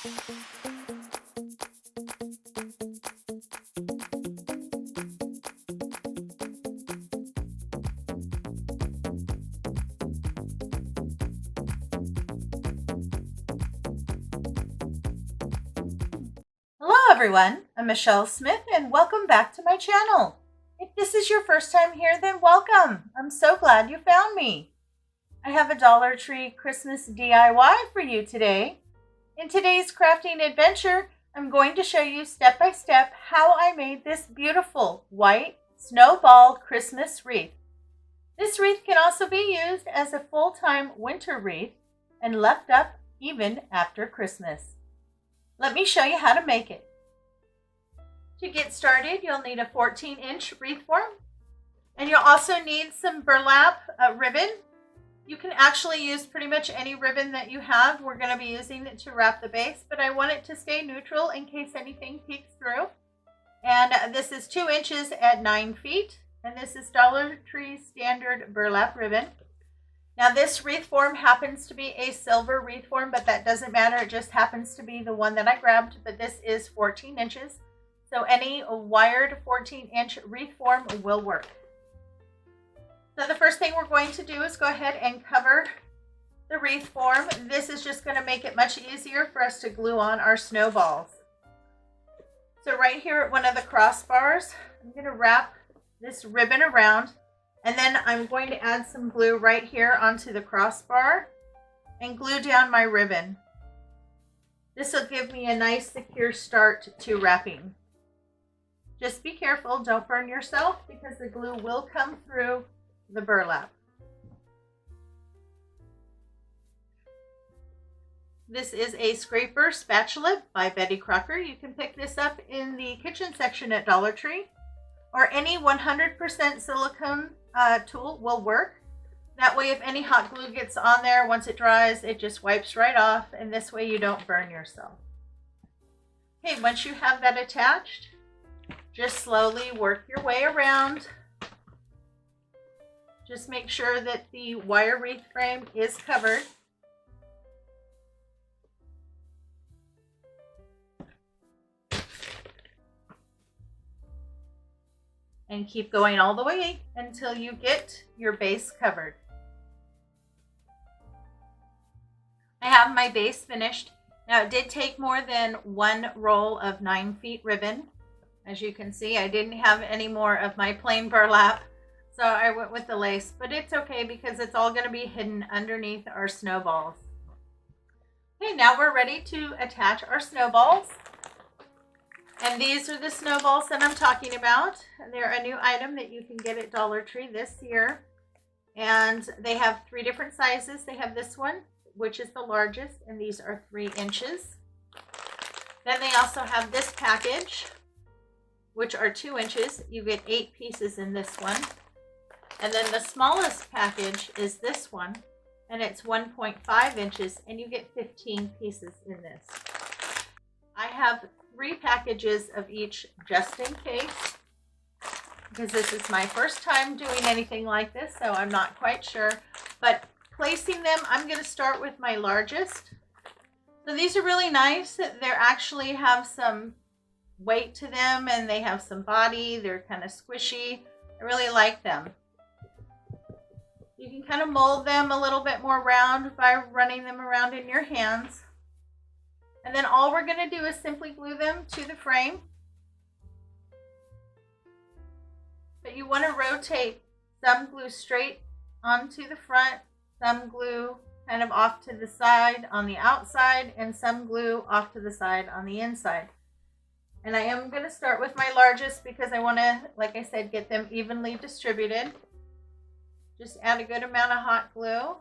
Hello everyone, I'm Michelle Smith and welcome back to my channel. If this is your first time here, then welcome. I'm so glad you found me. I have a Dollar Tree Christmas DIY for you today. In today's crafting adventure, I'm going to show you step by step how I made this beautiful white Snowball Christmas wreath. This wreath can also be used as a full-time winter wreath and left up even after Christmas. Let me show you how to make it. To get started, you'll need a 14-inch wreath form, and you'll also need some burlap ribbon. You can actually use pretty much any ribbon that you have. We're going to be using it to wrap the base, but I want it to stay neutral in case anything peeks through. And this is 2 inches at 9 feet, and this is Dollar Tree standard burlap ribbon. Now this wreath form happens to be a silver wreath form, but that doesn't matter. It just happens to be the one that I grabbed, but this is 14 inches. So any wired 14-inch wreath form will work. So the first thing we're going to do is go ahead and cover the wreath form. This is just going to make it much easier for us to glue on our snowballs. So right here at one of the crossbars, I'm going to wrap this ribbon around. And then I'm going to add some glue right here onto the crossbar and glue down my ribbon. This will give me a nice secure start to wrapping. Just be careful, don't burn yourself because the glue will come through the burlap. This is a scraper spatula by Betty Crocker. You can pick this up in the kitchen section at Dollar Tree, or any 100% silicone tool will work. That way if any hot glue gets on there, once it dries, it just wipes right off, and this way you don't burn yourself. Okay, once you have that attached, just slowly work your way around. Just make sure that the wire wreath frame is covered. And keep going all the way until you get your base covered. I have my base finished. Now it did take more than one roll of 9 feet ribbon. As you can see, I didn't have any more of my plain burlap, so I went with the lace, but it's okay because it's all going to be hidden underneath our snowballs. Okay, now we're ready to attach our snowballs. And these are the snowballs that I'm talking about. They're a new item that you can get at Dollar Tree this year. And they have 3 different sizes. They have this one, which is the largest, and these are 3 inches. Then they also have this package, which are 2 inches. You get 8 pieces in this one. And then the smallest package is this one, and it's 1.5 inches, and you get 15 pieces in this. I have 3 packages of each just in case, because this is my first time doing anything like this, so I'm not quite sure. But placing them, I'm going to start with my largest. So these are really nice. They actually have some weight to them, and they have some body. They're kind of squishy. I really like them. You can kind of mold them a little bit more round by running them around in your hands. And then all we're going to do is simply glue them to the frame. But you want to rotate some glue straight onto the front, some glue kind of off to the side on the outside, and some glue off to the side on the inside. And I am going to start with my largest because I want to, like I said, get them evenly distributed. Just add a good amount of hot glue.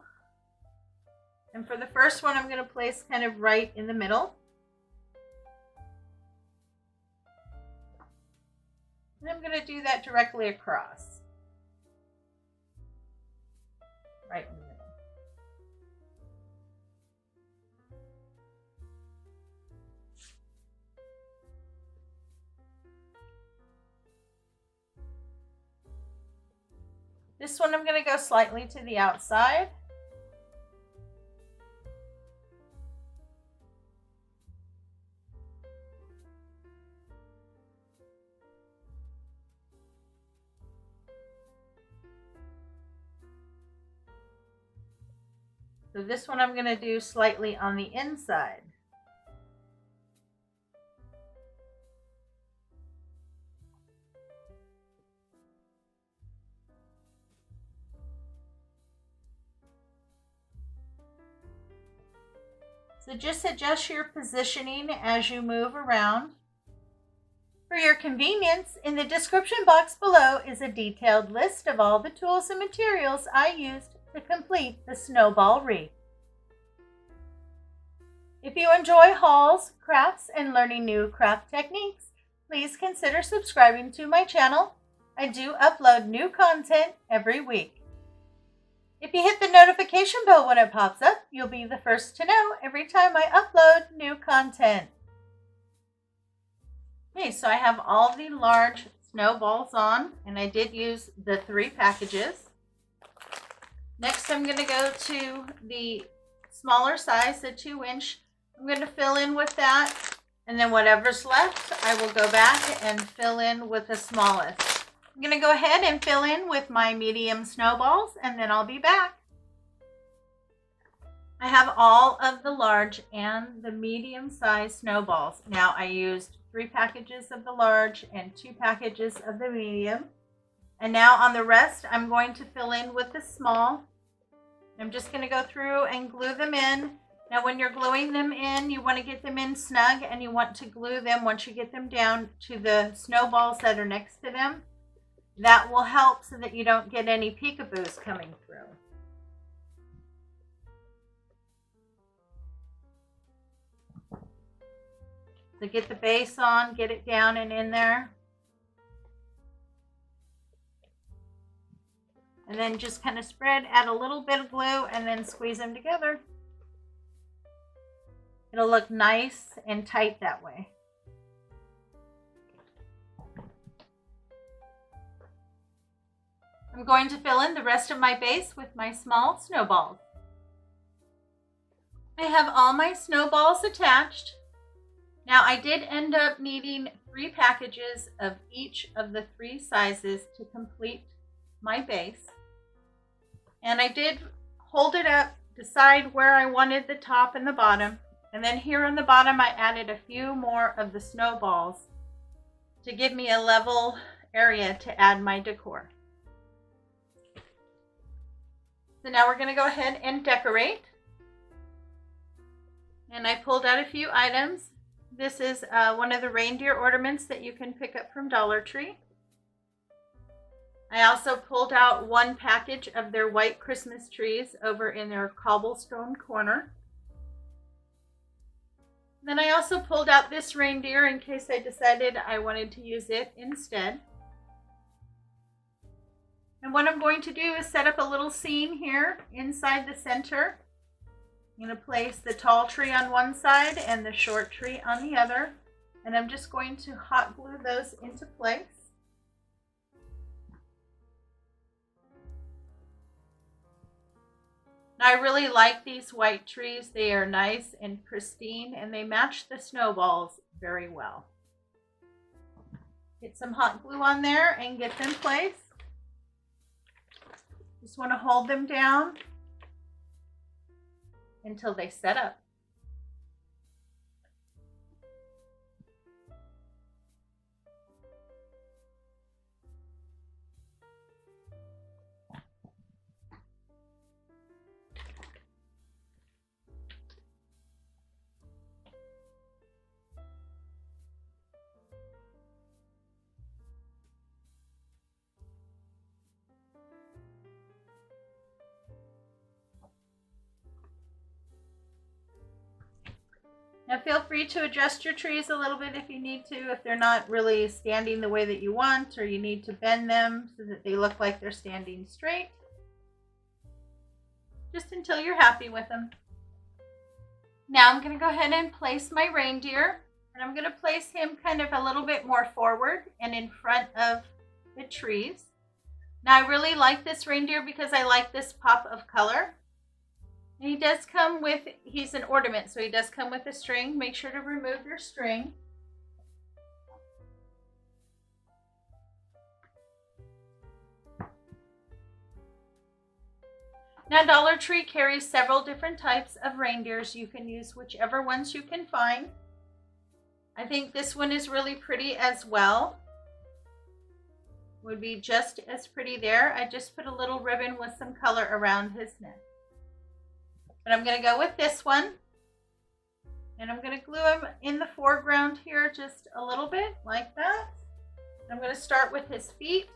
And for the first one, I'm going to place kind of right in the middle. And I'm going to do that directly across. Right in the middle. This one I'm going to go slightly to the outside. So this one I'm going to do slightly on the inside. So just adjust your positioning as you move around. For your convenience, in the description box below is a detailed list of all the tools and materials I used to complete the Snowball Wreath. If you enjoy hauls, crafts, and learning new craft techniques, please consider subscribing to my channel. I do upload new content every week. If you hit the notification bell when it pops up, you'll be the first to know every time I upload new content. Okay, so I have all the large snowballs on, and I did use the 3 packages. Next, I'm going to go to the smaller size, the 2-inch. I'm going to fill in with that, and then whatever's left, I will go back and fill in with the smallest. I'm going to go ahead and fill in with my medium snowballs, and then I'll be back. I have all of the large and the medium size snowballs. Now I used 3 packages of the large and 2 packages of the medium. And now on the rest, I'm going to fill in with the small. I'm just going to go through and glue them in. Now when you're gluing them in, you want to get them in snug, and you want to glue them once you get them down to the snowballs that are next to them. That will help so that you don't get any peekaboos coming through. So get the base on, get it down and in there. And then just kind of spread, add a little bit of glue, and then squeeze them together. It'll look nice and tight that way. I'm going to fill in the rest of my base with my small snowballs. I have all my snowballs attached. Now I did end up needing 3 packages of each of the 3 sizes to complete my base. And I did hold it up, decide where I wanted the top and the bottom. And then here on the bottom, I added a few more of the snowballs to give me a level area to add my decor. So now we're going to go ahead and decorate. And I pulled out a few items. This is one of the reindeer ornaments that you can pick up from Dollar Tree. I also pulled out 1 package of their white Christmas trees over in their cobblestone corner. Then I also pulled out this reindeer in case I decided I wanted to use it instead. And what I'm going to do is set up a little scene here inside the center. I'm going to place the tall tree on one side and the short tree on the other. And I'm just going to hot glue those into place. Now I really like these white trees. They are nice and pristine, and they match the snowballs very well. Get some hot glue on there and get them placed. Just want to hold them down until they set up. Now feel free to adjust your trees a little bit if you need to, if they're not really standing the way that you want, or you need to bend them so that they look like they're standing straight. Just until you're happy with them. Now I'm going to go ahead and place my reindeer, and I'm going to place him kind of a little bit more forward and in front of the trees. Now I really like this reindeer because I like this pop of color. And he does come with, he's an ornament, so he does come with a string. Make sure to remove your string. Now, Dollar Tree carries several different types of reindeers. You can use whichever ones you can find. I think this one is really pretty as well. Would be just as pretty there. I just put a little ribbon with some color around his neck. But I'm going to go with this one. And I'm going to glue him in the foreground here just a little bit, like that. I'm going to start with his feet.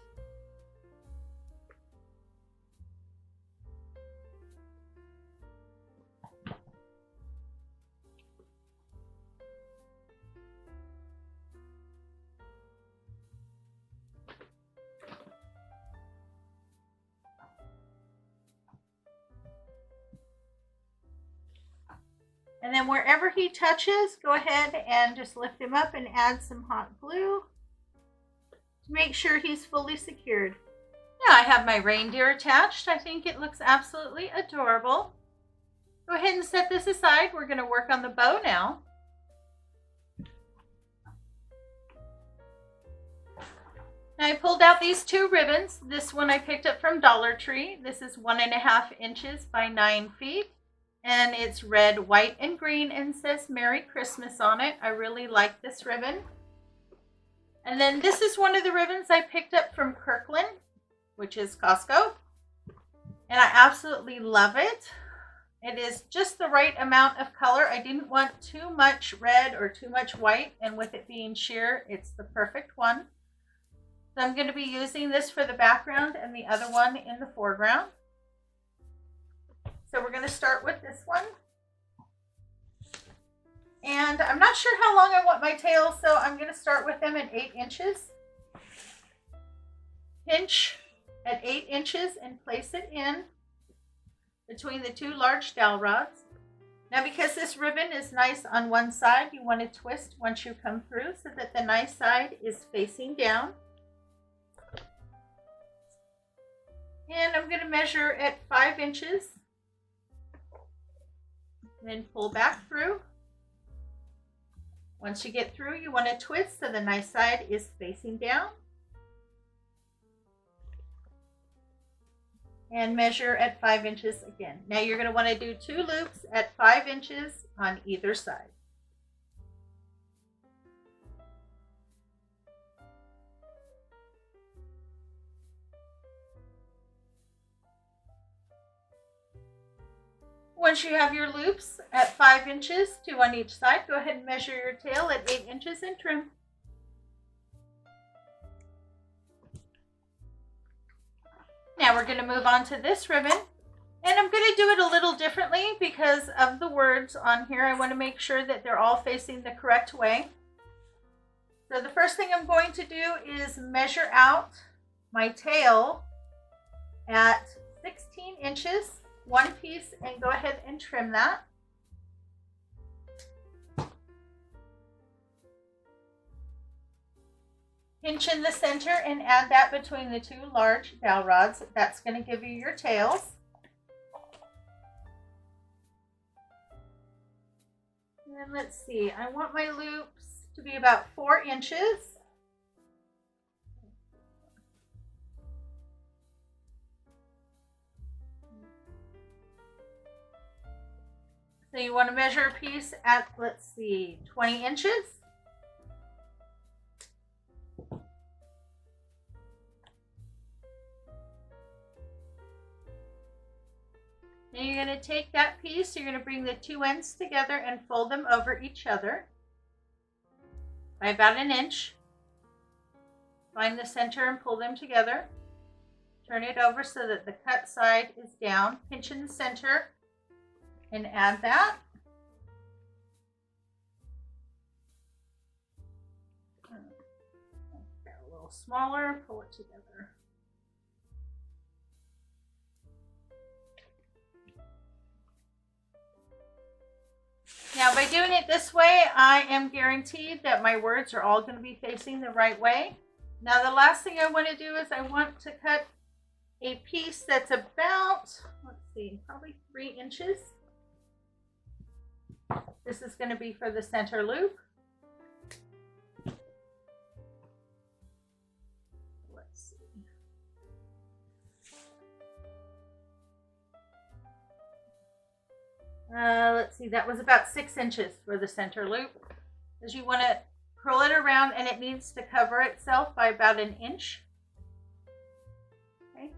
And then wherever he touches, go ahead and just lift him up and add some hot glue to make sure he's fully secured. Now I have my reindeer attached. I think it looks absolutely adorable. Go ahead and set this aside. We're going to work on the bow now. Now I pulled out these two ribbons. This one I picked up from Dollar Tree. This is 1.5 inches by 9 feet. And it's red, white, and green and says Merry Christmas on it. I really like this ribbon. And then this is one of the ribbons I picked up from Kirkland, which is Costco. And I absolutely love it. It is just the right amount of color. I didn't want too much red or too much white. And with it being sheer, it's the perfect one. So I'm going to be using this for the background and the other one in the foreground. So we're going to start with this one. And I'm not sure how long I want my tail, so I'm going to start with them at 8 inches. Pinch at 8 inches and place it in between the two large dowel rods. Now because this ribbon is nice on one side, you want to twist once you come through so that the nice side is facing down. And I'm going to measure at 5 inches. Then pull back through. Once you get through, you want to twist so the nice side is facing down. And measure at 5 inches again. Now you're going to want to do 2 loops at 5 inches on either side. Once you have your loops at 5 inches, 2 on each side, go ahead and measure your tail at 8 inches and trim. Now we're going to move on to this ribbon. And I'm going to do it a little differently because of the words on here. I want to make sure that they're all facing the correct way. So the first thing I'm going to do is measure out my tail at 16 inches. One piece, and go ahead and trim that. Pinch in the center and add that between the two large dowel rods. That's going to give you your tails. And then let's see, I want my loops to be about 4 inches. So you want to measure a piece at, let's see, 20 inches. Then you're going to take that piece, you're going to bring the two ends together and fold them over each other by about 1 inch. Find the center and pull them together. Turn it over so that the cut side is down. Pinch in the center and add that. Get a little smaller, pull it together. Now by doing it this way, I am guaranteed that my words are all going to be facing the right way. Now the last thing I want to do is I want to cut a piece that's about, let's see, probably 3 inches. This is going to be for the center loop. Let's see. let's see, that was about 6 inches for the center loop, because you want to curl it around and it needs to cover itself by about 1 inch. Okay.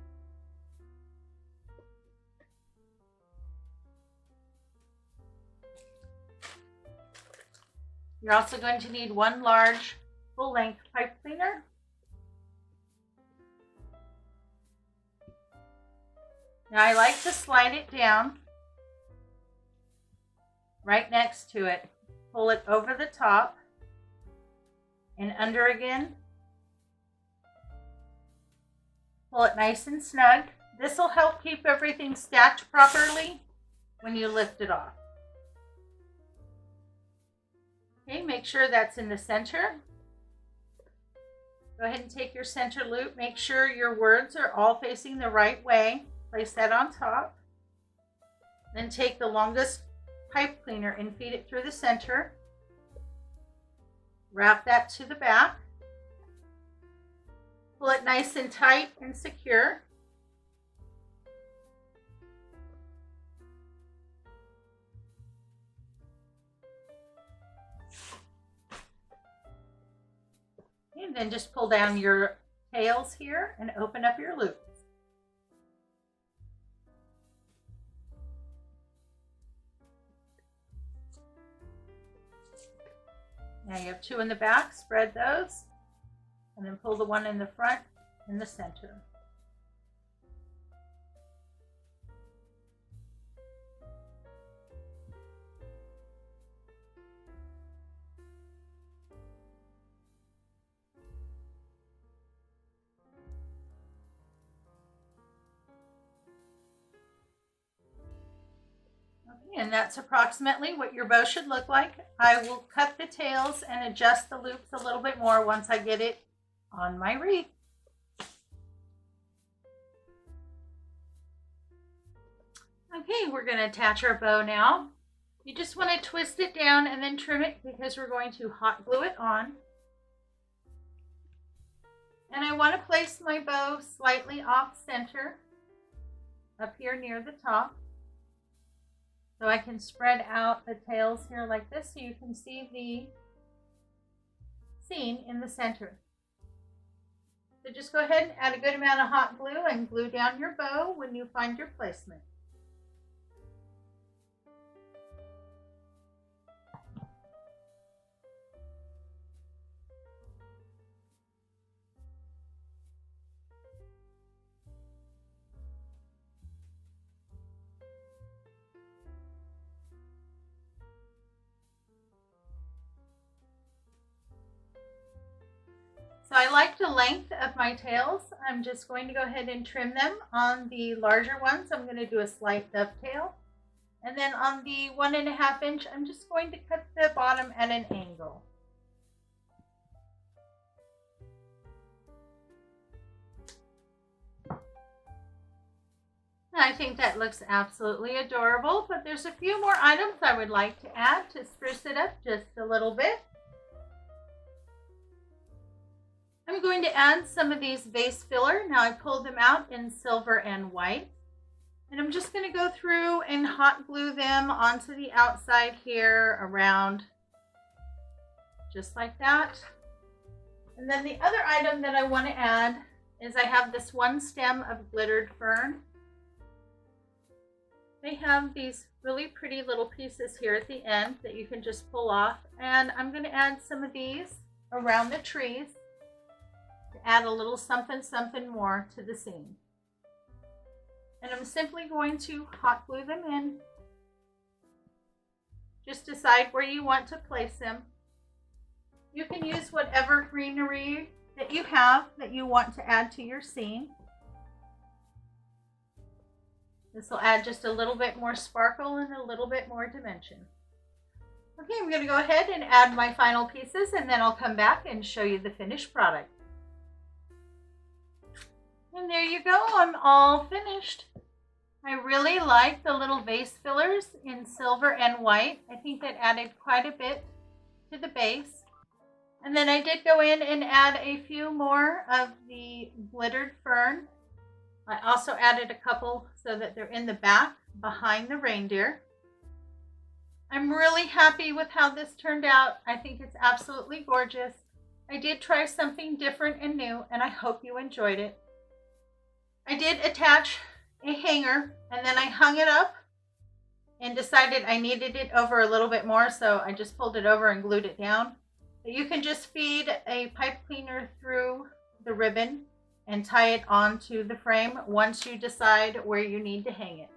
You're also going to need 1 large full-length pipe cleaner. Now I like to slide it down right next to it. Pull it over the top and under again. Pull it nice and snug. This will help keep everything stacked properly when you lift it off. Okay, make sure that's in the center. Go ahead and take your center loop. Make sure your words are all facing the right way. Place that on top. Then take the longest pipe cleaner and feed it through the center. Wrap that to the back. Pull it nice and tight and secure. And then just pull down your tails here and open up your loops. Now you have 2 in the back, spread those, and then pull the one in the front in the center. And that's approximately what your bow should look like. I will cut the tails and adjust the loops a little bit more once I get it on my wreath. Okay, we're going to attach our bow now. You just want to twist it down and then trim it because we're going to hot glue it on. And I want to place my bow slightly off center up here near the top. So I can spread out the tails here like this so you can see the scene in the center. So just go ahead and add a good amount of hot glue and glue down your bow when you find your placement. So I like the length of my tails. I'm just going to go ahead and trim them. On the larger ones, I'm going to do a slight dovetail. And then on the 1.5 inch, I'm just going to cut the bottom at an angle. I think that looks absolutely adorable, but there's a few more items I would like to add to spruce it up just a little bit. I'm going to add some of these vase filler. Now I pulled them out in silver and white. And I'm just going to go through and hot glue them onto the outside here around, just like that. And then the other item that I want to add is I have this one stem of glittered fern. They have these really pretty little pieces here at the end that you can just pull off. And I'm going to add some of these around the trees to add a little something more to the scene. And I'm simply going to hot glue them in. Just decide where you want to place them. You can use whatever greenery that you have that you want to add to your scene. This will add just a little bit more sparkle and a little bit more dimension. Okay, I'm going to go ahead and add my final pieces, and then I'll come back and show you the finished product. And there you go, I'm all finished. I really like the little vase fillers in silver and white. I think that added quite a bit to the base. And then I did go in and add a few more of the glittered fern. I also added a couple so that they're in the back behind the reindeer. I'm really happy with how this turned out. I think it's absolutely gorgeous. I did try something different and new, and I hope you enjoyed it. I did attach a hanger, and then I hung it up and decided I needed it over a little bit more, so I just pulled it over and glued it down. But you can just feed a pipe cleaner through the ribbon and tie it onto the frame once you decide where you need to hang it.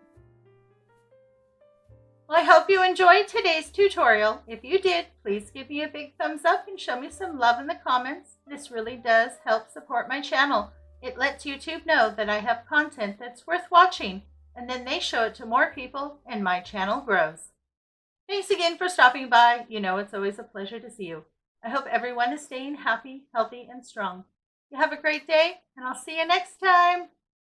Well, I hope you enjoyed today's tutorial. If you did, please give me a big thumbs up and show me some love in the comments. This really does help support my channel. It lets YouTube know that I have content that's worth watching, and then they show it to more people and my channel grows. Thanks again for stopping by. You know it's always a pleasure to see you. I hope everyone is staying happy, healthy, and strong. You have a great day, and I'll see you next time.